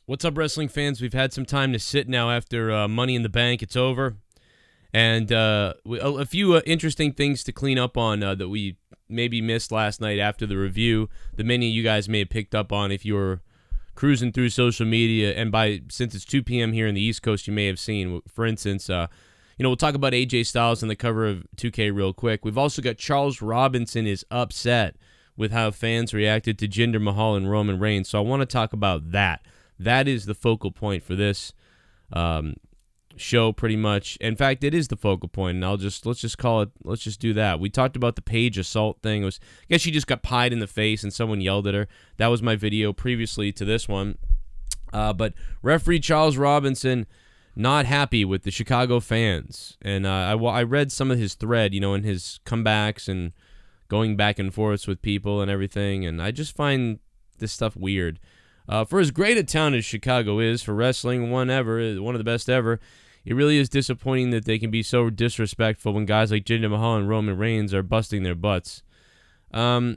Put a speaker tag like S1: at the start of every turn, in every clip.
S1: What's up, wrestling fans? We've had some time to sit now after Money in the Bank. It's over. And a few interesting things to clean up on that we maybe missed last night after the review. The many of you guys may have picked up on if you were cruising through social media. And since it's 2 p.m. here in the East Coast, you may have seen, for instance, we'll talk about AJ Styles on the cover of 2K real quick. We've also got Charles Robinson is upset with how fans reacted to Jinder Mahal and Roman Reigns. So I want to talk about that. That is the focal point for this show, pretty much. In fact, it is the focal point, and let's just do that. We talked about the Paige assault thing. I guess she just got pied in the face and someone yelled at her. That was my video previously to this one. But referee Charles Robinson not happy with the Chicago fans, and I read some of his thread, in his comebacks and going back and forth with people and everything, and I just find this stuff weird. For as great a town as Chicago is for wrestling, one of the best ever, it really is disappointing that they can be so disrespectful when guys like Jinder Mahal and Roman Reigns are busting their butts. I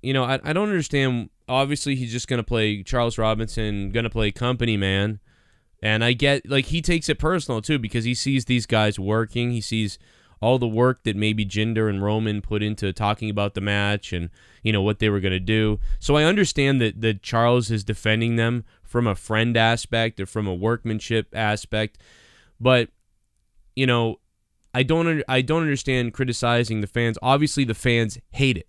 S1: don't understand. Obviously, he's just going to play Charles Robinson, going to play company man, and I get, he takes it personal, too, because he sees these guys working. He sees all the work that maybe Jinder and Roman put into talking about the match and, what they were going to do. So I understand that Charles is defending them from a friend aspect or from a workmanship aspect. But, I don't understand criticizing the fans. Obviously, the fans hate it,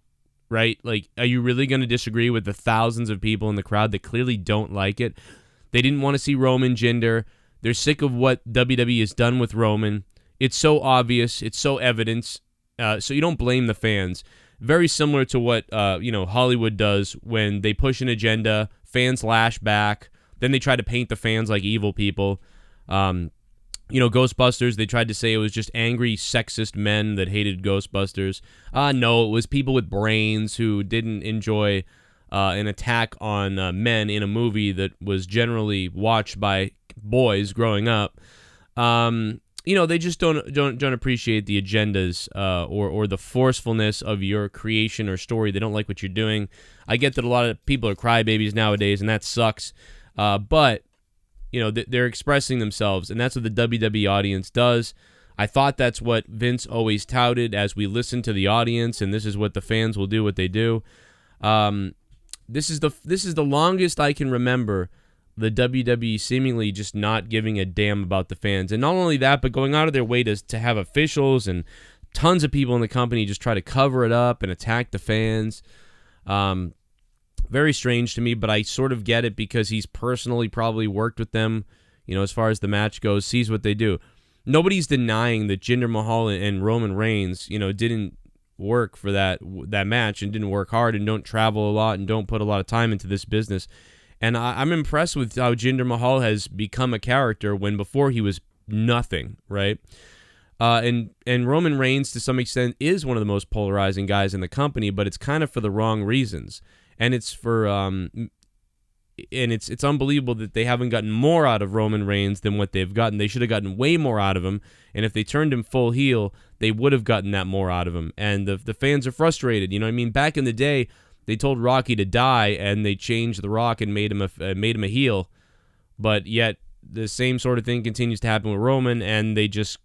S1: right? Are you really going to disagree with the thousands of people in the crowd that clearly don't like it? They didn't want to see Roman Jinder. They're sick of what WWE has done with Roman. It's so obvious. It's so evident. So you don't blame the fans. Very similar to what Hollywood does when they push an agenda. Fans lash back. Then they try to paint the fans like evil people. Ghostbusters, they tried to say it was just angry, sexist men that hated Ghostbusters. No, it was people with brains who didn't enjoy an attack on men in a movie that was generally watched by boys growing up. They just don't appreciate the agendas or the forcefulness of your creation or story. They don't like what you're doing. I get that a lot of people are crybabies nowadays, and that sucks. But they're expressing themselves, and that's what the WWE audience does. I thought that's what Vince always touted as we listen to the audience, and this is what the fans will do what they do. This is the longest I can remember the WWE seemingly just not giving a damn about the fans. And not only that, but going out of their way to have officials and tons of people in the company just try to cover it up and attack the fans. Very strange to me, but I sort of get it because he's personally probably worked with them, as far as the match goes, sees what they do. Nobody's denying that Jinder Mahal and Roman Reigns, didn't work for that match and didn't work hard and don't travel a lot and don't put a lot of time into this business. And I'm impressed with how Jinder Mahal has become a character when before he was nothing, right? And Roman Reigns, to some extent, is one of the most polarizing guys in the company, but it's kind of for the wrong reasons. And it's for it's unbelievable that they haven't gotten more out of Roman Reigns than what they've gotten. They should have gotten way more out of him, and if they turned him full heel, they would have gotten that more out of him. And the fans are frustrated. Back in the day, they told Rocky to die, and they changed The Rock and made him a heel. But yet, the same sort of thing continues to happen with Roman, and they just,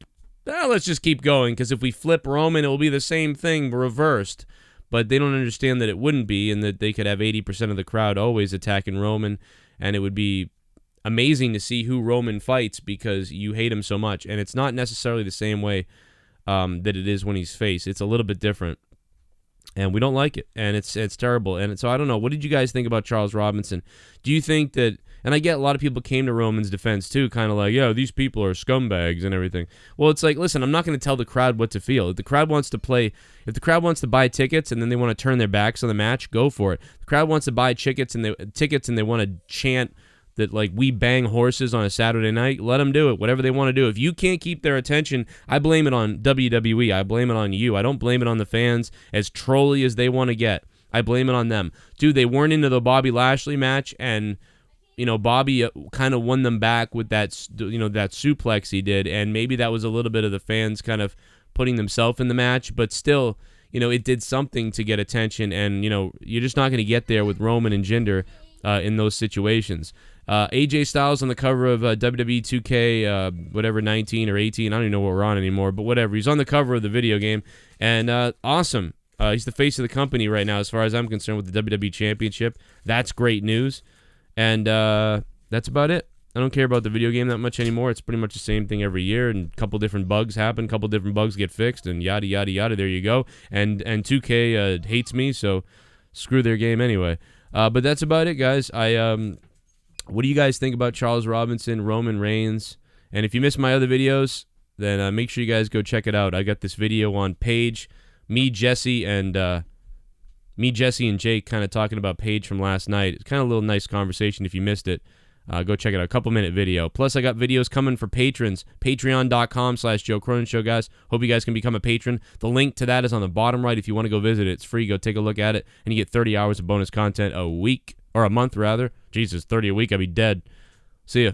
S1: let's just keep going, because if we flip Roman, it will be the same thing reversed. But they don't understand that it wouldn't be, and that they could have 80% of the crowd always attacking Roman, and it would be amazing to see who Roman fights because you hate him so much. And it's not necessarily the same way that it is when he's face. It's a little bit different. And we don't like it, and it's terrible. And so I don't know. What did you guys think about Charles Robinson? Do you think that, and I get a lot of people came to Roman's defense too, kind of like, these people are scumbags and everything. Well, it's like, listen, I'm not going to tell the crowd what to feel. If the crowd wants to play, if the crowd wants to buy tickets and then they want to turn their backs on the match, go for it. The crowd wants to buy tickets and they want to chant that, we bang horses on a Saturday night, let them do it, whatever they want to do. If you can't keep their attention, I blame it on WWE. I blame it on you. I don't blame it on the fans, as trolly as they want to get. I blame it on them. Dude, they weren't into the Bobby Lashley match, and, Bobby kind of won them back with that, that suplex he did, and maybe that was a little bit of the fans kind of putting themselves in the match, but still, it did something to get attention, and, you're just not going to get there with Roman and Jinder in those situations. AJ Styles on the cover of WWE 2K, whatever, 19 or 18. I don't even know what we're on anymore, but whatever. He's on the cover of the video game, and awesome. He's the face of the company right now, as far as I'm concerned, with the WWE Championship. That's great news, and that's about it. I don't care about the video game that much anymore. It's pretty much the same thing every year, and a couple different bugs happen, a couple different bugs get fixed, and yada, yada, yada. There you go. And 2K hates me, so screw their game anyway. But that's about it, guys. What do you guys think about Charles Robinson, Roman Reigns? And if you missed my other videos, then make sure you guys go check it out. I got this video on Paige, me, Jesse, and Jake kind of talking about Paige from last night. It's kind of a little nice conversation. If you missed it, go check it out. A couple-minute video. Plus, I got videos coming for patrons. Patreon.com/Joe Cronin Show, guys. Hope you guys can become a patron. The link to that is on the bottom right. If you want to go visit it, it's free. Go take a look at it, and you get 30 hours of bonus content a week, or a month, rather. Jesus, 30 a week, I'd be dead. See ya.